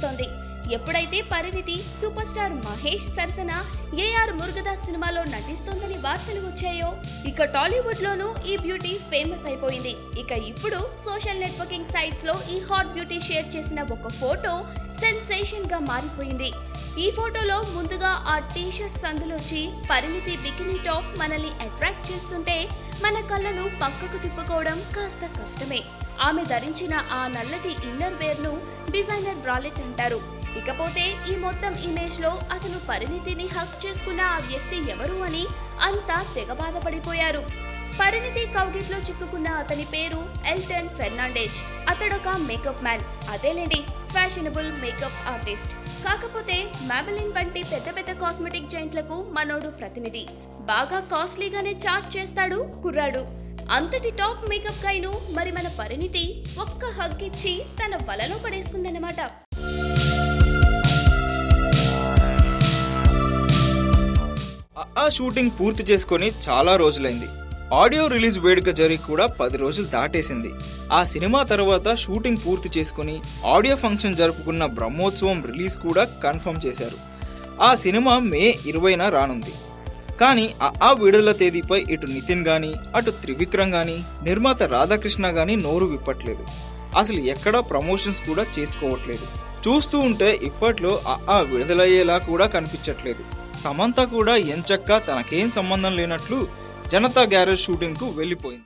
నడుస్తోంది. ఎప్పుడైతే పరిణితి సూపర్ స్టార్ మహేష్ సరసన ఏఆర్ మురుగదాస్ సినిమాలో నటిస్తోందని వార్తలు వచ్చాయో, ఇక టాలీవుడ్ లోనూ ఈ బ్యూటీ ఫేమస్ అయిపోయింది. ఇక ఇప్పుడు సోషల్ నెట్వర్కింగ్ సైట్స్ లో ఈ హాట్ బ్యూటీ షేర్ చేసిన ఒక ఫోటో సెన్సేషన్ గా మారిపోయింది. ఈ ఫోటోలో ముందుగా ఆ టీ-షర్ట్ సందులోచి పరిణితి బికినీ టాప్ మనల్ని అట్రాక్ట్ చేస్తుంటే మన కళ్ళను పక్కకు తిప్పుకోవడం కాస్త కష్టమే. ఆమె ధరించిన ఆ నల్లటి ఇన్నర్ వేర్ ను డిజైనర్ బ్రాలెట్ అంటారు. ఇకపోతే ఈ మొత్తం ఇమేజ్ లో అసలు పరిణితిని హక్ చేసుకున్న ఆ వ్యక్తి ఎవరు అని అంతా తెగ బాధపడిపోయారు. పరిణితి కౌగిట్లో చిక్కుకున్న అతని పేరు ఎల్టన్ ఫెర్నాండెజ్. అతడొక మేకప్ మ్యాన్, అదేలేండి ఫ్యాషనబుల్ మేకప్ ఆర్టిస్ట్. కాకపోతే మాబెలిన్ వంటి పెద్ద పెద్ద కాస్మెటిక్ జైంట్లకు మనోడు ప్రతినిధి. బాగా కాస్ట్లీగానే చార్జ్ చేస్తాడు కుర్రాడు. అంతటి టాప్ మేకప్ గైను మరి మన పరిణితి ఒక్క హగ్ ఇచ్చి తన వలలో పడేసుకుందన్నమాట. ఆ షూటింగ్ పూర్తి చేసుకొని చాలా రోజులైంది. ఆడియో రిలీజ్ వేడుక జరిగి కూడా 10 రోజులు దాటేసింది. ఆ సినిమా తర్వాత షూటింగ్ పూర్తి చేసుకుని ఆడియో ఫంక్షన్ జరుపుకున్న బ్రహ్మోత్సవం రిలీజ్ కూడా కన్ఫర్మ్ చేశారు. ఆ సినిమా మే 20న రానుంది. కానీ ఆ విడుదల తేదీపై ఇటు నితిన్ గానీ, అటు త్రివిక్రమ్ గానీ, నిర్మాత రాధాకృష్ణ గానీ నోరు విప్పట్లేదు. అసలు ఎక్కడా ప్రమోషన్స్ కూడా చేసుకోవట్లేదు. చూస్తూ ఉంటే ఇప్పట్లో విడుదలయ్యేలా కూడా కనిపించట్లేదు. సమంత కూడా ఎంచక్కా తనకేం సంబంధం లేనట్లు జనతా గ్యారేజ్ షూటింగ్ కు వెళ్లిపోయింది.